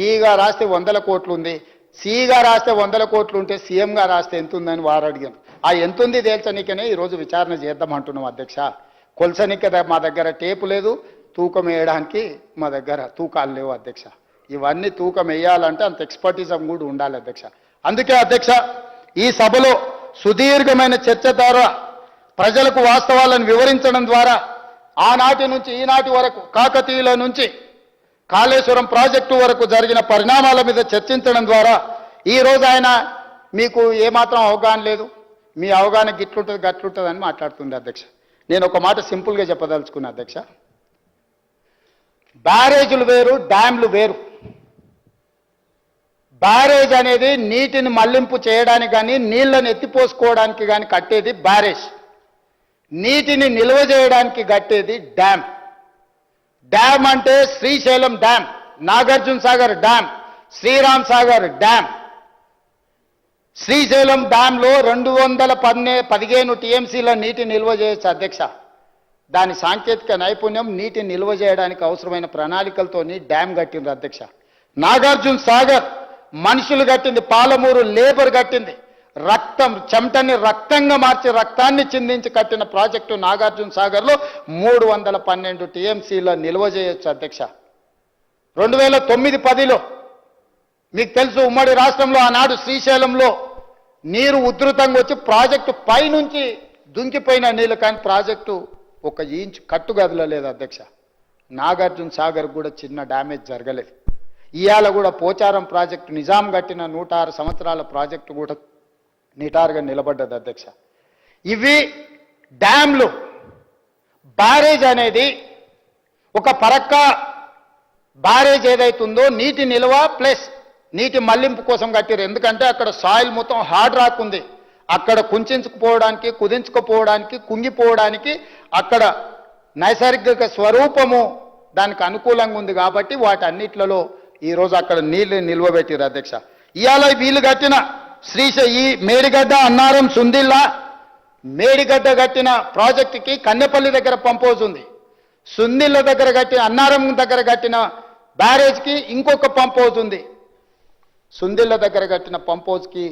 ఈగా రాస్తే 100 కోట్లు ఉంది, సిగా రాస్తే 100 కోట్లు ఉంటే సీఎంగా రాస్తే ఎంత ఉందని వారు అడిగారు. ఆ ఎంత ఉంది తేల్చనికనే ఈరోజు విచారణ చేద్దాం అంటున్నాం అధ్యక్ష. కొలసనిక మా దగ్గర టేపు లేదు, తూకం వేయడానికి మా దగ్గర తూకాలు లేవు అధ్యక్ష. ఇవన్నీ తూకం వేయాలంటే అంత ఎక్స్పర్టిజం కూడా ఉండాలి అధ్యక్ష. అందుకే అధ్యక్ష ఈ సభలో సుదీర్ఘమైన చర్చ ద్వారా ప్రజలకు వాస్తవాలను వివరించడం ద్వారా ఆనాటి నుంచి ఈనాటి వరకు కాకతీయుల నుంచి కాళేశ్వరం ప్రాజెక్టు వరకు జరిగిన పరిణామాల మీద చర్చించడం ద్వారా ఈరోజు ఆయన మీకు ఏమాత్రం అవగాహన లేదు, మీ అవగాహన గిట్లుంటుంది గట్లుంటుంది అని మాట్లాడుతుంది అధ్యక్ష. నేను ఒక మాట సింపుల్గా చెప్పదలుచుకున్నా అధ్యక్ష. బ్యారేజీలు వేరు, డ్యామ్లు వేరు. బ్యారేజ్ అనేది నీటిని మళ్లింపు చేయడానికి కానీ నీళ్లను ఎత్తిపోసుకోవడానికి కానీ కట్టేది బ్యారేజ్. నీటిని నిల్వ చేయడానికి కట్టేది డ్యామ్. డ్యామ్ అంటే Srisailam dam, Nagarjuna Sagar dam, Sriram Sagar dam. Srisailam డ్యాంలో 215 టీఎంసీల నీటి నిల్వ చేయొచ్చు అధ్యక్ష. దాని సాంకేతిక నైపుణ్యం నీటిని నిల్వ చేయడానికి అవసరమైన ప్రణాళికలతోని డ్యామ్ కట్టింది అధ్యక్ష. నాగార్జున సాగర్ మనుషులు కట్టింది, పాలమూరు లేబర్ కట్టింది, చెమటని రక్తంగా మార్చి రక్తాన్ని చిందించి కట్టిన ప్రాజెక్టు నాగార్జున సాగర్లో 312 టీఎంసీల నిల్వ చేయొచ్చు అధ్యక్ష. 2009-10లో మీకు తెలుసు ఉమ్మడి రాష్ట్రంలో ఆనాడు శ్రీశైలంలో నీరు ఉధృతంగా వచ్చి ప్రాజెక్టు పైనుంచి దుంకిపోయిన నీళ్ళు, కానీ ప్రాజెక్టు 1 ఇంచు కట్టు కదలలేదు అధ్యక్ష. నాగార్జున సాగర్ కూడా చిన్న డ్యామేజ్ జరగలేదు. ఇవాళ కూడా పోచారం ప్రాజెక్టు నిజాం కట్టిన 106 సంవత్సరాల ప్రాజెక్టు కూడా నిటారుగా నిలబడ్డది అధ్యక్ష. ఇవి డ్యామ్లు. బ్యారేజ్ అనేది ఒక పరక్క బ్యారేజ్ ఏదైతుందో నీటి నిల్వ ప్లస్ నీటి మళ్లింపు కోసం కట్టారు. ఎందుకంటే అక్కడ సాయిల్ మొత్తం హార్డ్ రాక్ ఉంది, అక్కడ కుంచుకుపోవడానికి, కుదించుకుపోవడానికి, కుంగిపోవడానికి అక్కడ నైసర్గిక స్వరూపము దానికి అనుకూలంగా ఉంది కాబట్టి వాటన్నిట్లలో ఈరోజు అక్కడ నీళ్ళు నిల్వ పెట్టారు అధ్యక్ష. ఇవాళ వీళ్ళు కట్టిన ఈ మేడిగడ్డ, అన్నారం, సుందిల్ల, మేడిగడ్డ కట్టిన ప్రాజెక్టుకి కన్నెపల్లి దగ్గర పంప్ హౌస్ ఉంది. సుందిల్ల దగ్గర కట్టిన, అన్నారం దగ్గర కట్టిన బ్యారేజ్కి ఇంకొక పంప్ హౌస్ ఉంది. సుందిల్ల దగ్గర కట్టిన పంప్ హౌస్కి,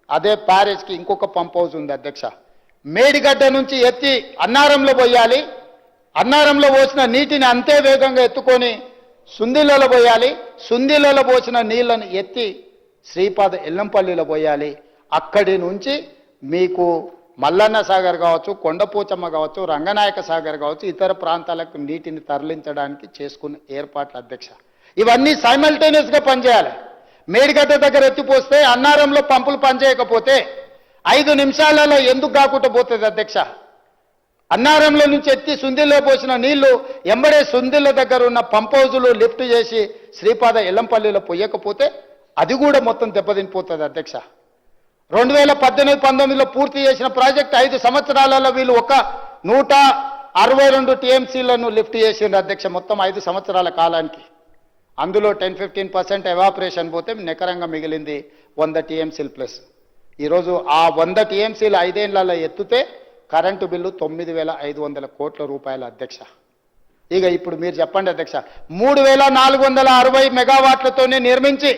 అదే బ్యారేజ్కి ఇంకొక పంప్ హౌస్ ఉంది అధ్యక్ష. మేడిగడ్డ నుంచి ఎత్తి అన్నారంలో పోయాలి, అన్నారంలో పోసిన నీటిని అంతే వేగంగా ఎత్తుకొని సుందిల్లలో పోయాలి, సుందిల్లలో పోసిన నీళ్లను ఎత్తి శ్రీపాద ఎల్లంపల్లిలో పోయాలి. అక్కడి నుంచి మీకు మల్లన్న సాగర్ కావచ్చు, కొండపోచమ్మ కావచ్చు, రంగనాయక సాగర్ కావచ్చు, ఇతర ప్రాంతాలకు నీటిని తరలించడానికి చేసుకున్న ఏర్పాట్లు అధ్యక్ష. ఇవన్నీ సైమల్టేనియస్గా పనిచేయాలి. మేడిగడ్డ దగ్గర ఎత్తిపోస్తే అన్నారంలో పంపులు పనిచేయకపోతే 5 నిమిషాలలో ఎందుకు కాకుండా పోతుంది అధ్యక్ష? అన్నారంలో నుంచి ఎత్తి సుందిల్లో పోసిన నీళ్లు ఎంబడే సుందిల్ల దగ్గర ఉన్న పంప్ హౌజులు లిఫ్ట్ చేసి శ్రీపాద ఎల్లంపల్లిలో పోయకపోతే అది కూడా మొత్తం దెబ్బతినిపోతుంది అధ్యక్ష. 2018-19లో పూర్తి చేసిన ప్రాజెక్ట్ 5 సంవత్సరాలలో వీళ్ళు 162 టీఎంసీలను లిఫ్ట్ చేసిండ్రు అధ్యక్ష, మొత్తం 5 సంవత్సరాల కాలానికి. అందులో 10-15% ఎవాపరేషన్ పోతే నికరంగా మిగిలింది 100 టీఎంసీలు ప్లస్. ఈరోజు ఆ 100 టీఎంసీలు 5 ఏళ్లలో ఎత్తుతే కరెంటు బిల్లు 9,500 కోట్ల రూపాయల అధ్యక్ష. ఇక ఇప్పుడు మీరు చెప్పండి అధ్యక్ష, 3,460 మెగావాట్లతోనే నిర్మించి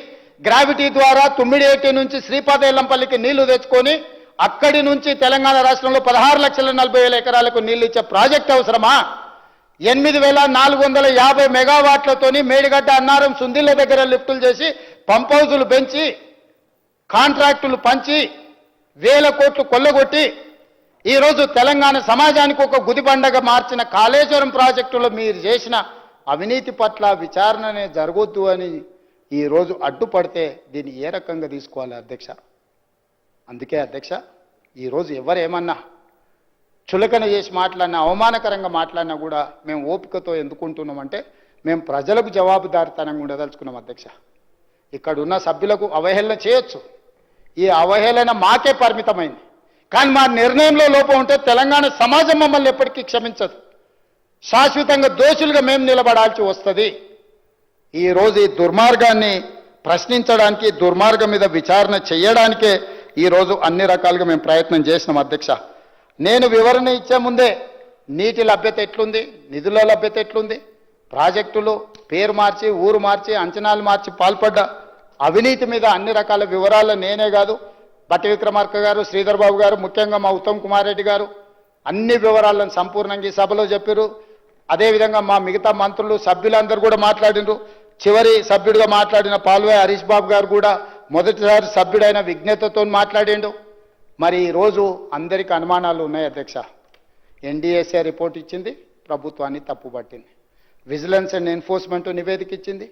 గ్రావిటీ ద్వారా తుమ్మిడిఏటి నుంచి శ్రీపాద ఎల్లంపల్లికి నీళ్లు తెచ్చుకొని అక్కడి నుంచి తెలంగాణ రాష్ట్రంలో 16,40,000 ఎకరాలకు నీళ్లు ఇచ్చే ప్రాజెక్ట్ అవసరమా? 8,450 మెగావాట్లతోని మేడిగడ్డ, అన్నారం, సుందిల్ల దగ్గర లిఫ్టులు చేసి పంప్ హౌజులు పెంచి కాంట్రాక్టులు పంచి 1,000 కోట్లు కొల్లగొట్టి ఈరోజు తెలంగాణ సమాజానికి ఒక గుదిబండగా మార్చిన కాళేశ్వరం ప్రాజెక్టులో మీరు చేసిన అవినీతి పట్ల విచారణనే జరగొద్దు అని ఈరోజు అడ్డుపడితే దీన్ని ఏ రకంగా తీసుకోవాలి అధ్యక్ష? అందుకే అధ్యక్ష ఈరోజు ఎవరేమన్నా చులకన చేసి మాట్లాడినా, అవమానకరంగా మాట్లాడినా కూడా మేము ఓపికతో ఎందుకుంటున్నామంటే మేము ప్రజలకు జవాబుదారితనంగా ఉండదలుచుకున్నాం అధ్యక్ష. ఇక్కడ ఉన్న సభ్యులకు అవహేళన చేయొచ్చు, ఈ అవహేళన మాకే పరిమితమైంది. కానీ మా నిర్ణయంలో లోపం ఉంటే తెలంగాణ సమాజం మమ్మల్ని ఎప్పటికీ క్షమించదు. శాశ్వతంగా దోషులుగా మేము నిలబడాల్సి వస్తుంది. ఈరోజు ఈ దుర్మార్గాన్ని ప్రశ్నించడానికి, దుర్మార్గం మీద విచారణ చేయడానికే ఈరోజు అన్ని రకాలుగా మేము ప్రయత్నం చేసినాం అధ్యక్ష. నేను వివరణ ఇచ్చే ముందే నీటి లభ్యత ఎట్లుంది, నిధుల లభ్యత ఎట్లుంది, ప్రాజెక్టులు పేరు మార్చి ఊరు మార్చి అంచనాలు మార్చి పాల్పడ్డ అవినీతి మీద అన్ని రకాల వివరాలు నేనే కాదు బట్టి విక్రమార్క గారు శ్రీధర్ బాబు గారు ముఖ్యంగా మా ఉత్తమ్ కుమార్ రెడ్డి గారు అన్ని వివరాలను సంపూర్ణంగా ఈ సభలో చెప్పారు. అదేవిధంగా మా మిగతా మంత్రులు సభ్యులందరూ కూడా మాట్లాడినారు. చివరి సభ్యుడిగా మాట్లాడిన పాల్వాయి హరీష్ బాబు గారు కూడా మొదటిసారి సభ్యుడైన విజ్ఞతతో మాట్లాడిండు. మరి ఈరోజు అందరికీ అనుమానాలు ఉన్నాయి అధ్యక్ష. ఎన్డీఎస్ఏ రిపోర్ట్ ఇచ్చింది, ప్రభుత్వాన్ని తప్పుపట్టింది. విజిలెన్స్ అండ్ ఎన్ఫోర్స్మెంట్ నివేదిక ఇచ్చింది,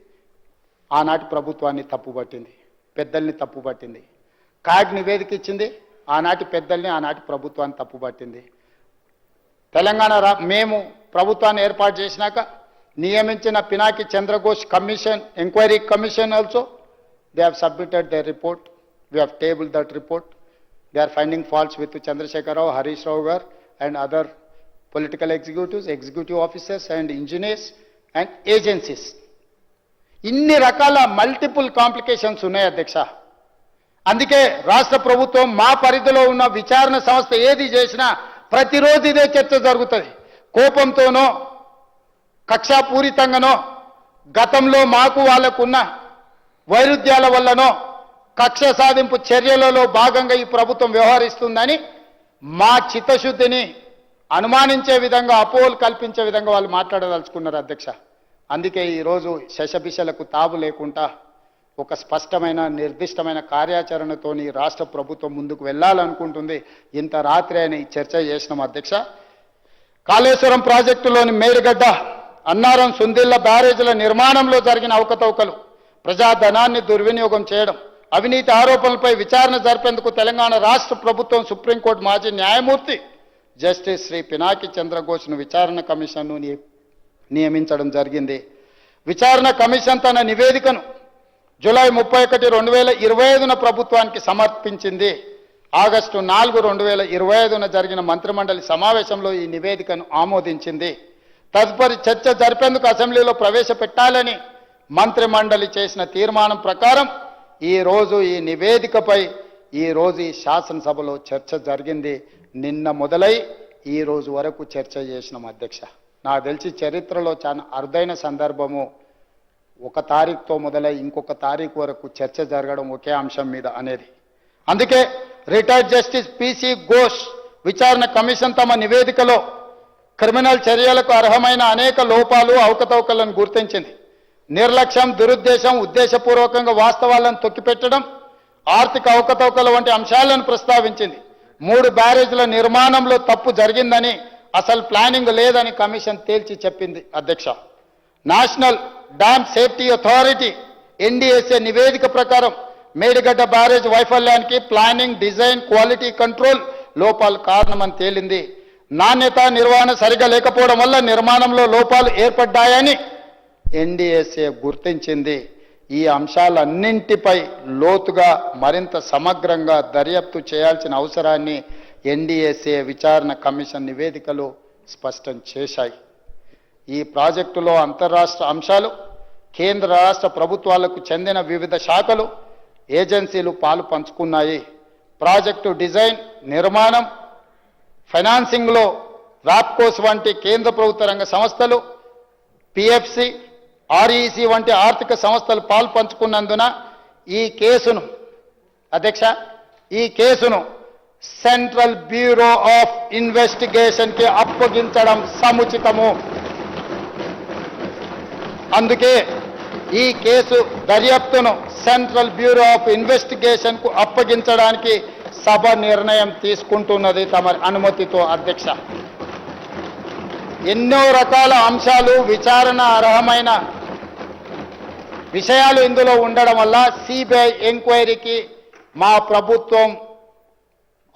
ఆనాటి ప్రభుత్వాన్ని తప్పుపట్టింది, పెద్దల్ని తప్పుపట్టింది. కాగ్ నివేదిక ఇచ్చింది, ఆనాటి పెద్దల్ని ఆనాటి ప్రభుత్వాన్ని తప్పుపట్టింది. తెలంగాణ మేము ప్రభుత్వాన్ని ఏర్పాటు చేసినాక నియమించిన Pinaki Chandra Ghose commission enquiry commission also they have submitted their report. We have tabled that report. They are finding faults with Chandrasekhar Rao, Harish Rao gar and other political executives, executive officers and engineers and agencies. ఇన్ని రకాల multiple complications ఉన్నాయి అధ్యక్ష. అందుకే రాష్ట్ర ప్రభుత్వం మా పరిధిలో ఉన్న విచారణ సంస్థ ఏది చేసినా ప్రతిరోజు ఇదే చర్చ జరుగుతుంది. కోపంతోనో కక్షాపూరితంగానో గతంలో మాకు వాళ్ళకున్న వైరుధ్యాల వల్లనో కక్ష సాధింపు చర్యలలో భాగంగా ఈ ప్రభుత్వం వ్యవహరిస్తుందని మా చిత్తశుద్ధిని అనుమానించే విధంగా అపోహలు కల్పించే విధంగా వాళ్ళు మాట్లాడదలుచుకున్నారు అధ్యక్ష. అందుకే ఈరోజు శశభిషలకు తావు లేకుండా ఒక స్పష్టమైన నిర్దిష్టమైన కార్యాచరణతోని రాష్ట్ర ప్రభుత్వం ముందుకు వెళ్ళాలనుకుంటుంది. ఇంత రాత్రి అని చర్చ చేసినాం అధ్యక్ష. కాళేశ్వరం ప్రాజెక్టులోని మేడిగడ్డ అన్నారం సుందిళ్ల బ్యారేజీల నిర్మాణంలో జరిగిన అవకతవకలు, ప్రజాధనాన్ని దుర్వినియోగం చేయడం, అవినీతి ఆరోపణలపై విచారణ జరిపేందుకు తెలంగాణ రాష్ట్ర ప్రభుత్వం సుప్రీంకోర్టు మాజీ న్యాయమూర్తి జస్టిస్ శ్రీ పినాకి చంద్రఘోష్ను విచారణ కమిషన్ను నియమించడం జరిగింది. విచారణ కమిషన్ తన నివేదికను జూలై 31, 2025న ప్రభుత్వానికి సమర్పించింది. ఆగస్టు 4, 2025న జరిగిన మంత్రిమండలి సమావేశంలో ఈ నివేదికను ఆమోదించింది. తదుపరి చర్చ జరిపేందుకు అసెంబ్లీలో ప్రవేశపెట్టాలని మంత్రిమండలి చేసిన తీర్మానం ప్రకారం ఈరోజు ఈ నివేదికపై ఈరోజు ఈ శాసనసభలో చర్చ జరిగింది. నిన్న మొదలై ఈరోజు వరకు చర్చ చేసినాం అధ్యక్ష. నాకు తెలిసి చరిత్రలో చాలా అరుదైన సందర్భము. 1 తారీఖుతో మొదలై ఇంకొక తారీఖు వరకు చర్చ జరగడం ఒకే అంశం మీద అనేది. అందుకే రిటైర్డ్ జస్టిస్ పిసి ఘోష్ విచారణ కమిషన్ తమ నివేదికలో క్రిమినల్ చర్యలకు అర్హమైన అనేక లోపాలు అవకతవకలను గుర్తించింది. నిర్లక్ష్యం, దురుద్దేశం, ఉద్దేశపూర్వకంగా వాస్తవాలను తొక్కిపెట్టడం, ఆర్థిక అవకతవకల వంటి అంశాలను ప్రస్తావించింది. 3 బ్యారేజీల నిర్మాణంలో తప్పు జరిగిందని, అసలు ప్లానింగ్ లేదని కమిషన్ తేల్చి చెప్పింది అధ్యక్ష. National dam safety authority NDSA నివేదిక ప్రకారం మేడిగడ్డ బ్యారేజ్ వైఫల్యానికి ప్లానింగ్, డిజైన్, క్వాలిటీ కంట్రోల్ లోపాలు కారణమని తేలింది. నాణ్యత, నిర్వహణ సరిగా లేకపోవడం వల్ల నిర్మాణంలో లోపాలు ఏర్పడ్డాయని ఎన్డీఎస్ఏ గుర్తించింది. ఈ అంశాలన్నింటిపై లోతుగా మరింత సమగ్రంగా దర్యాప్తు చేయాల్సిన అవసరాన్ని ఎన్డీఎస్ఏ విచారణ కమిషన్ నివేదికలు స్పష్టం చేశాయి. ఈ ప్రాజెక్టులో అంతర్రాష్ట్ర అంశాలు, కేంద్ర రాష్ట్ర ప్రభుత్వాలకు చెందిన వివిధ శాఖలు, ఏజెన్సీలు పాలు పంచుకున్నాయి. ప్రాజెక్టు డిజైన్, నిర్మాణం, ఫైనాన్సింగ్లో రాప్కోస్ వంటి కేంద్ర ప్రభుత్వ రంగ సంస్థలు, పిఎఫ్సి, ఆర్ఈసి వంటి ఆర్థిక సంస్థలు పాలు పంచుకున్నందున ఈ కేసును అధ్యక్ష సెంట్రల్ బ్యూరో ఆఫ్ ఇన్వెస్టిగేషన్కి అప్పగించడం సముచితము. అందుకే ఈ కేసు దర్యాప్తును సెంట్రల్ బ్యూరో ఆఫ్ ఇన్వెస్టిగేషన్కు అప్పగించడానికి సభ నిర్ణయం తీసుకుంటున్నది తమ అనుమతితో అధ్యక్ష. ఎన్నో రకాల అంశాలు, విచారణ అర్హమైన విషయాలు ఇందులో ఉండడం వల్ల సిబిఐ ఎంక్వైరీకి మా ప్రభుత్వం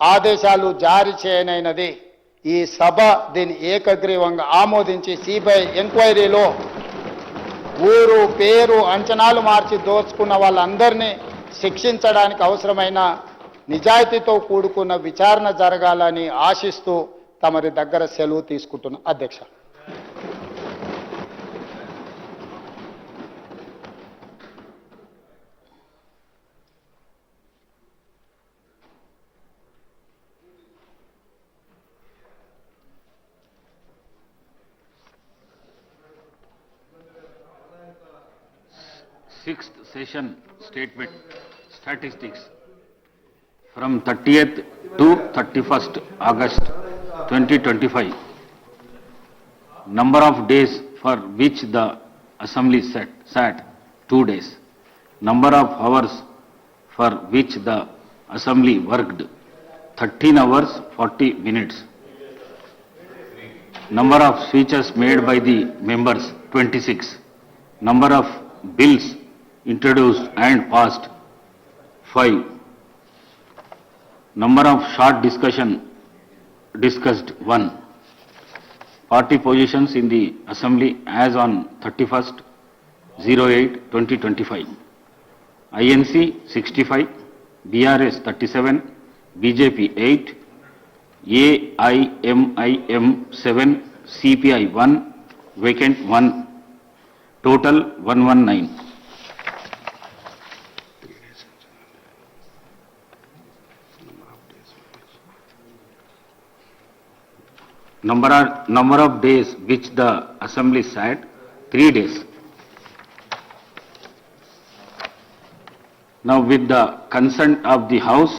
ఆదేశాలు జారీ చేయనైనది. ఈ సభ దీన్ని ఏకగ్రీవంగా ఆమోదించి సిబిఐ ఎంక్వైరీలో ఊరు, పేరు, అంచనాలు మార్చి దోచుకున్న వాళ్ళందరినీ శిక్షించడానికి అవసరమైన నిజాయితీతో కూడుకున్న విచారణ జరగాలని ఆశిస్తూ తమరి దగ్గర సెలవు తీసుకుంటున్న అధ్యక్ష. 6th session statement statistics from 30th to 31st August 2025. Number of days for which the assembly sat 2 days. Number of hours for which the assembly worked 13 hours 40 minutes. Number of speeches made by the members 26. Number of bills introduced and passed 5. Number of short discussed 1. Party positions in the assembly as on 31st 08/2025. INC 65, BRS 37, BJP 8, AIMIM 7, CPI 1, vacant 1, total 119. Number of days which the assembly sat 3 days. Now with the consent of the House,